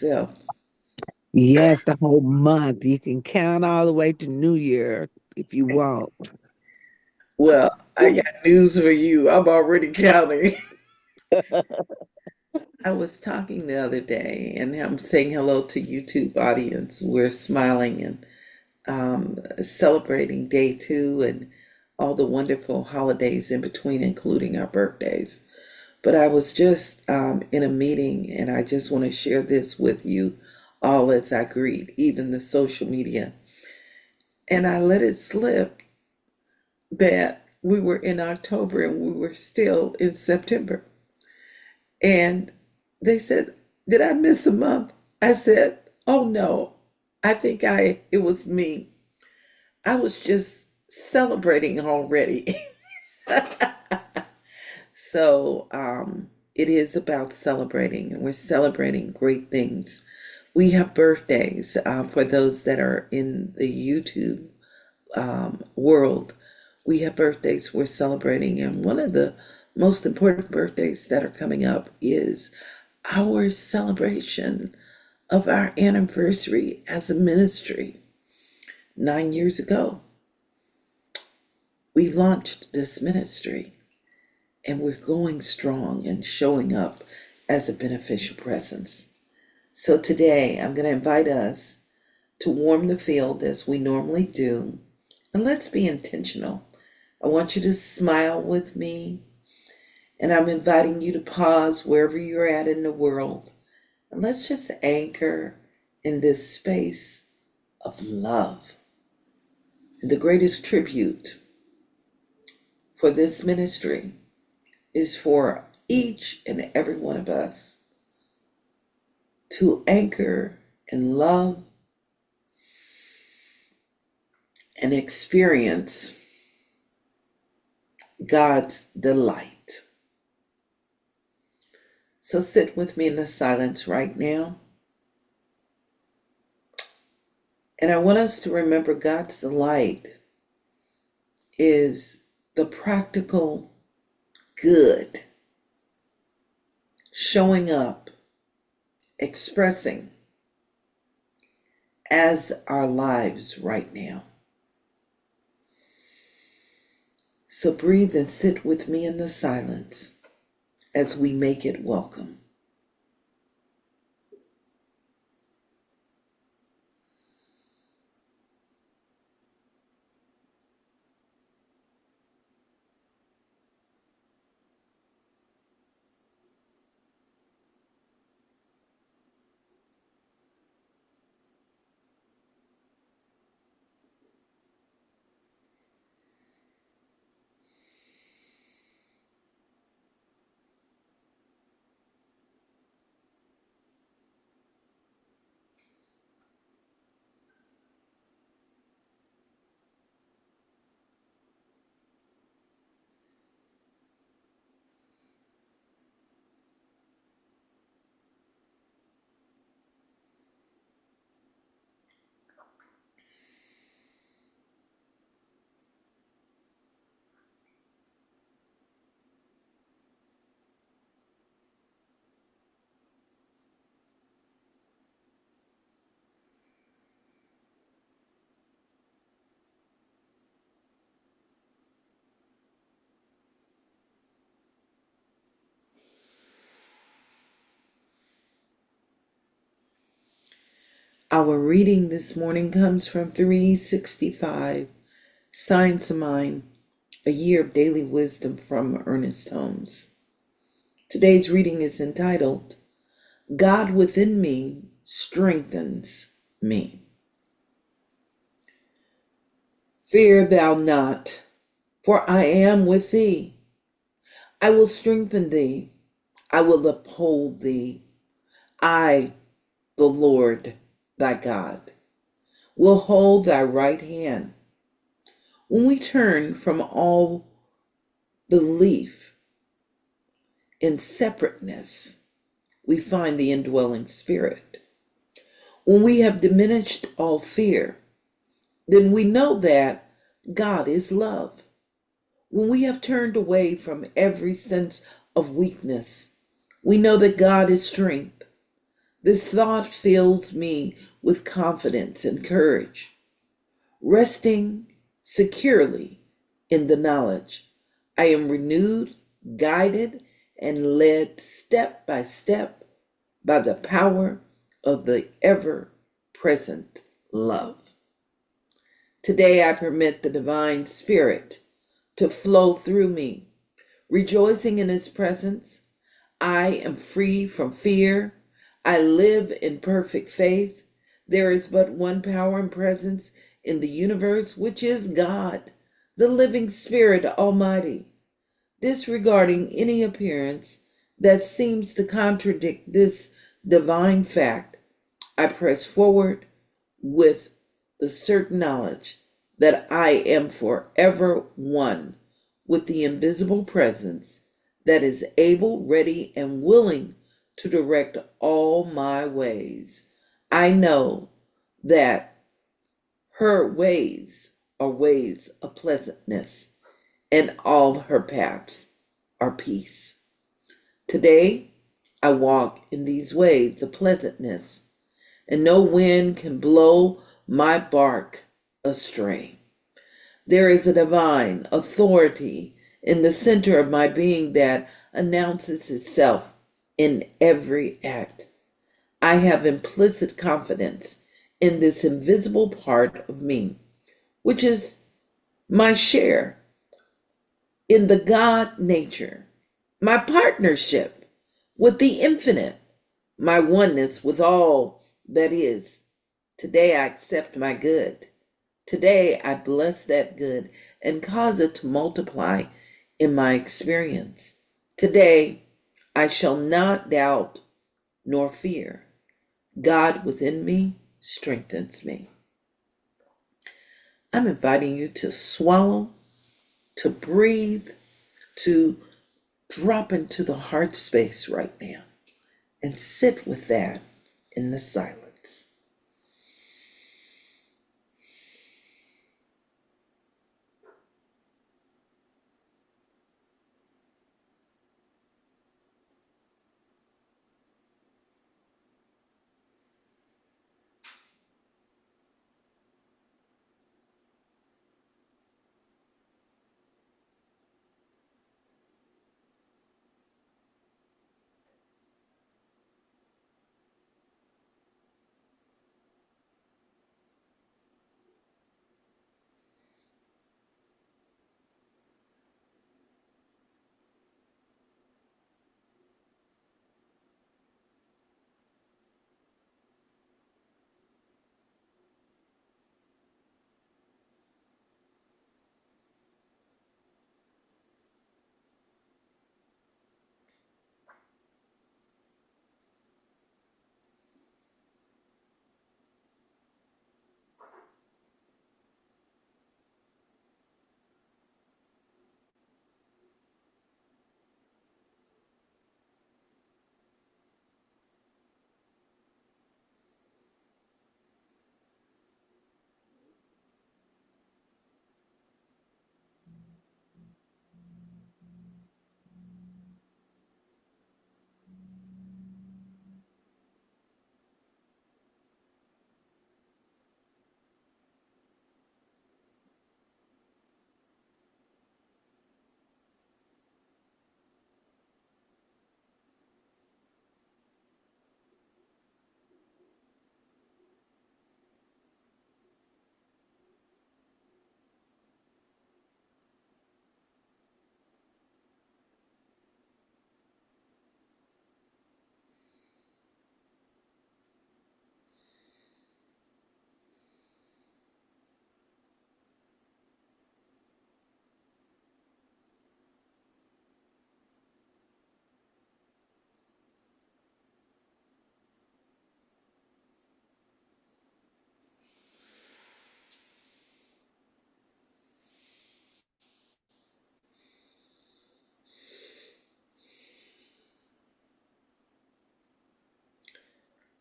yourself? Yes, the whole month. You can count all the way to New Year if you want. Well, I got news for you. I'm already counting. I was talking the other day, and I'm saying hello to YouTube audience. We're smiling and celebrating day two and all the wonderful holidays in between, including our birthdays. But I was just in a meeting, and I just want to share this with you all as I greet, even the social media. And I let it slip that we were in October and we were still in September. And they said, "Did I miss a month?" I said, "Oh no, I think it was me. I was just celebrating already." So it is about celebrating, and we're celebrating great things. We have birthdays for those that are in the YouTube world. We have birthdays we're celebrating, and one of the most important birthdays that are coming up is our celebration of our anniversary as a ministry. 9 years ago, we launched this ministry, and we're going strong and showing up as a beneficial presence. So today, I'm going to invite us to warm the field as we normally do, and let's be intentional. I want you to smile with me, and I'm inviting you to pause wherever you're at in the world, and let's just anchor in this space of love. And the greatest tribute for this ministry is for each and every one of us to anchor in love and experience God's delight. So sit with me in the silence right now. And I want us to remember God's delight is the practical good showing up, expressing as our lives right now. So breathe and sit with me in the silence as we make it welcome. Our reading this morning comes from 365, Science of Mind, a year of daily wisdom from Ernest Holmes. Today's reading is entitled, God Within Me Strengthens Me. Fear thou not, for I am with thee. I will strengthen thee. I will uphold thee. I, the Lord thy God, will hold thy right hand. When we turn from all belief in separateness, we find the indwelling spirit. When we have diminished all fear, then we know that God is love. When we have turned away from every sense of weakness, we know that God is strength. This thought fills me with confidence and courage, resting securely in the knowledge I am renewed, guided, and led step by step by the power of the ever present love. Today I permit the divine spirit to flow through me, rejoicing in its presence. I am free from fear. I live in perfect faith. There is but one power and presence in the universe, which is God, the living Spirit Almighty. Disregarding any appearance that seems to contradict this divine fact, I press forward with the certain knowledge that I am forever one with the invisible presence that is able, ready, and willing to direct all my ways. I know that her ways are ways of pleasantness, and all her paths are peace. Today, I walk in these ways of pleasantness, and no wind can blow my bark astray. There is a divine authority in the center of my being that announces itself in every act. I have implicit confidence in this invisible part of me, which is my share in the God nature, my partnership with the infinite, my oneness with all that is. Today I accept my good. Today I bless that good and cause it to multiply in my experience. Today I shall not doubt nor fear. God within me strengthens me. I'm inviting you to swallow, to breathe, to drop into the heart space right now and sit with that in the silence.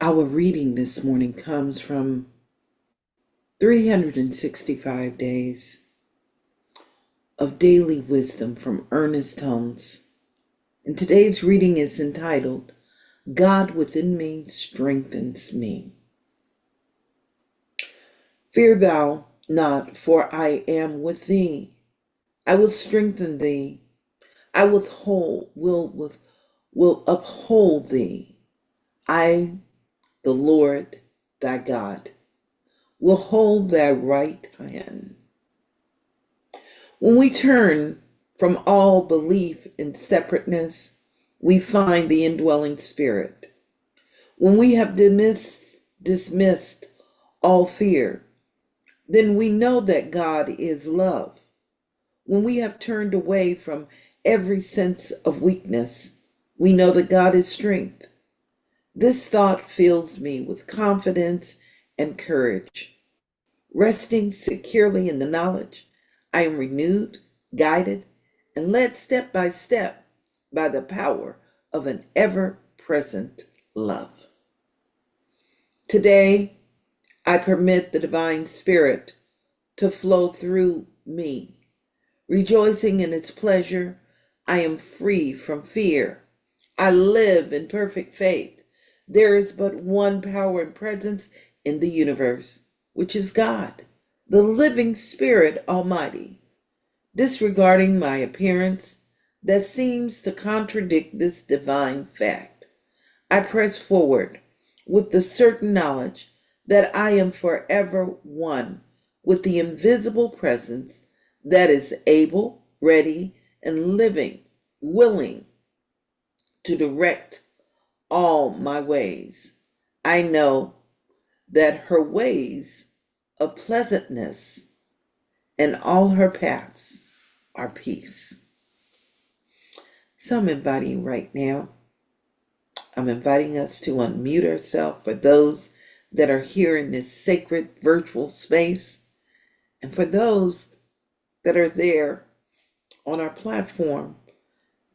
Our reading this morning comes from 365 Days of Daily Wisdom from Ernest Holmes. And today's reading is entitled, God within me strengthens me. Fear thou not, for I am with thee. I will strengthen thee. I will uphold thee. I, the Lord thy God, will hold thy right hand. When we turn from all belief in separateness, we find the indwelling spirit. When we have dismissed all fear, then we know that God is love. When we have turned away from every sense of weakness, we know that God is strength. This thought fills me with confidence and courage. Resting securely in the knowledge, I am renewed, guided, and led step by the power of an ever present love. Today, I permit the divine spirit to flow through me. Rejoicing in its pleasure, I am free from fear. I live in perfect faith. There is but one power and presence in the universe, which is God, the living Spirit Almighty. Disregarding my appearance that seems to contradict this divine fact, I press forward with the certain knowledge that I am forever one with the invisible presence that is able, ready, and willing to direct all my ways. I know that her ways of pleasantness and all her paths are peace. So I'm inviting right now, I'm inviting us to unmute ourselves for those that are here in this sacred virtual space, and for those that are there on our platform,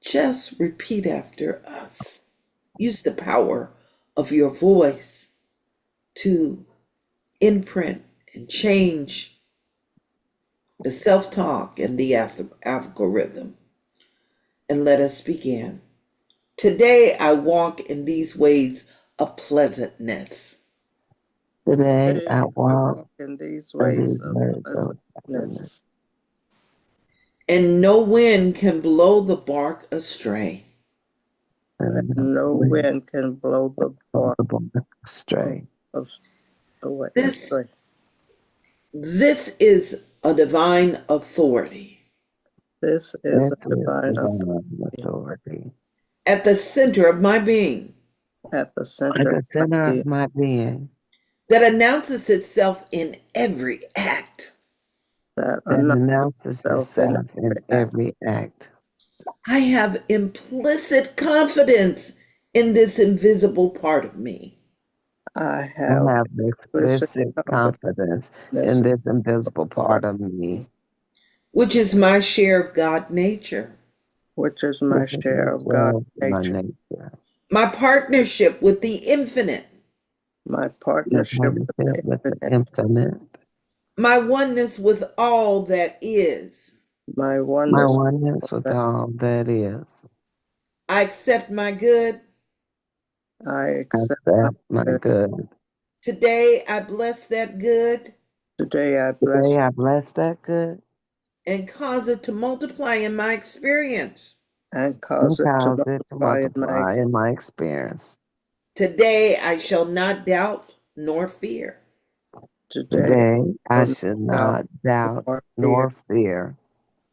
just repeat after us. Use the power of your voice to imprint and change the self-talk and the algorithm. And let us begin. Today I walk in these ways of pleasantness, Today Today I I walk walk in these in ways these of words of pleasantness, awesomeness. and no wind can blow the bark astray. and And no we wind can blow the of bark the bark of, astray. of away This astray. this is a divine authority This is This a is divine divine authority authority. at the center of my being at the At center the of center the of my being that announces itself in every act. that that announces announces itself in itself in every act. every act. I have implicit confidence in this invisible part of me, I I have have implicit explicit confidence confidence in in this this invisible part part, of me, which is my share of God nature, which is my which is share the of God's share of my nature, nature. my partnership with the infinite, my My partnership with partnership the with the infinite, infinite, my oneness with all that is. my my oneness oneness with with that. all that is. I accept my good. I I accept my accept my good. good. Today I bless that good Today I Today bless I bless that good and cause it to multiply in my experience. and and cause it to cause it to multiply in my multiply in my experience. Today I shall not doubt nor fear. today. Today I Shall not should doubt not doubt or fear. nor fear.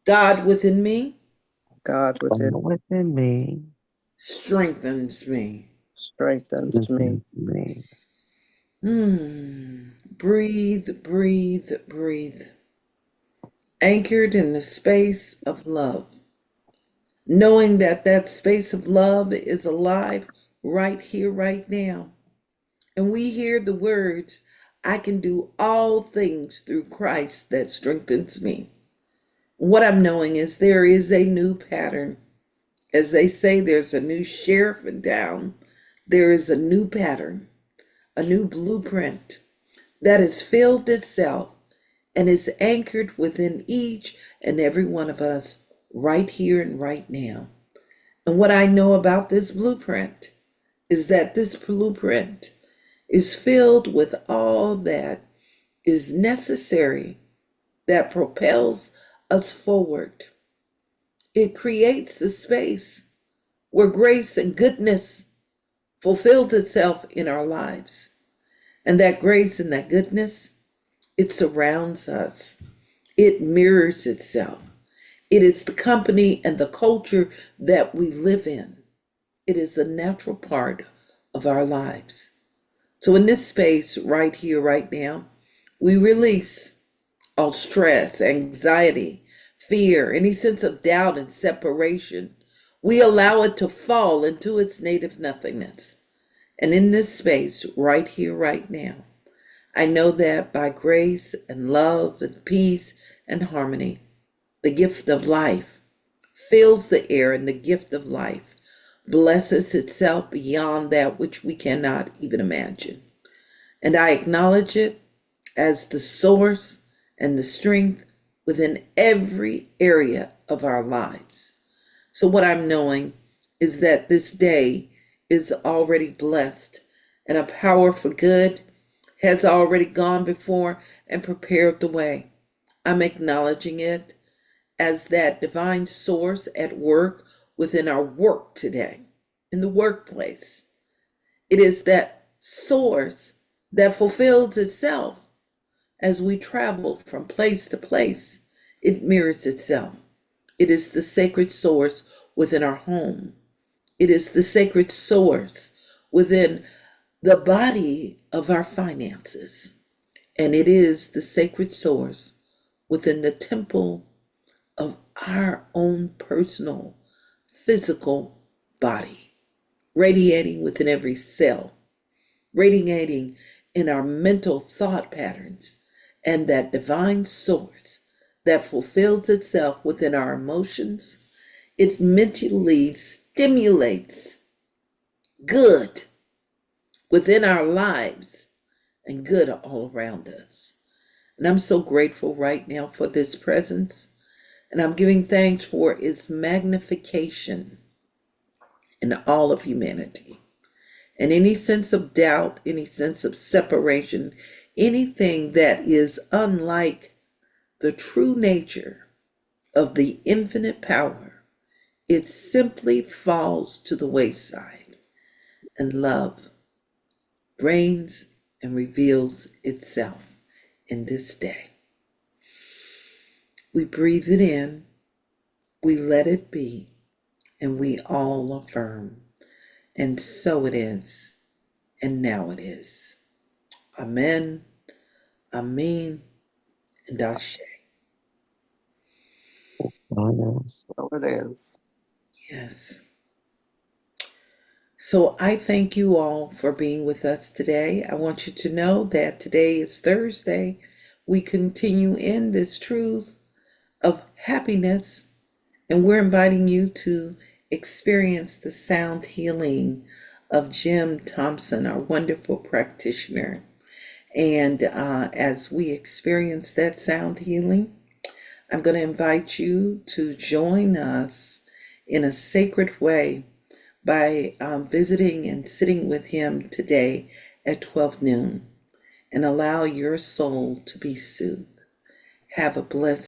God within me God within God within me strengthens me. strengthens me. strengthens me. Breathe, breathe, breathe. Anchored in the space of love, knowing that that space of love is alive right here, right now. And we hear the words, I can do all things through Christ that strengthens me. What I'm knowing is there is a new pattern. As they say, there's a new sheriff in town. There is a new pattern, a new blueprint that has filled itself and is anchored within each and every one of us right here and right now. And what I know about this blueprint is that this blueprint is filled with all that is necessary that propels us forward. It creates the space where grace and goodness fulfills itself in our lives. And that grace and that goodness, it surrounds us. It mirrors itself. It is the company and the culture that we live in. It is a natural part of our lives. So in this space right here, right now, we release all stress, anxiety, fear, any sense of doubt and separation. We allow it to fall into its native nothingness. And in this space, right here, right now, I know that by grace and love and peace and harmony, the gift of life fills the air, and the gift of life blesses itself beyond that which we cannot even imagine. And I acknowledge it as the source and the strength within every area of our lives. So, what I'm knowing is that this day is already blessed, and a power for good has already gone before and prepared the way. I'm acknowledging it as that divine source at work within our work today, in the workplace. It is that source that fulfills itself as we travel from place to place. It mirrors itself. It is the sacred source within our home. It is the sacred source within the body of our finances. And it is the sacred source within the temple of our own personal physical body, radiating within every cell, radiating in our mental thought patterns, and that divine source that fulfills itself within our emotions. It mentally stimulates good within our lives and good all around us. And I'm so grateful right now for this presence. And I'm giving thanks for its magnification in all of humanity. And any sense of doubt, any sense of separation, anything that is unlike the true nature of the infinite power, it simply falls to the wayside. And love reigns and reveals itself in this day. We breathe it in, we let it be, and we all affirm. And so it is, and now it is. Amen, Amen, and Ashe. Yes. So it is. Yes. So I thank you all for being with us today. I want you to know that today is Thursday. We continue in this truth of happiness, and we're inviting you to experience the sound healing of Jim Thompson, our wonderful practitioner. And as we experience that sound healing, I'm going to invite you to join us in a sacred way by visiting and sitting with him today at 12 noon, and allow your soul to be soothed. Have a blessed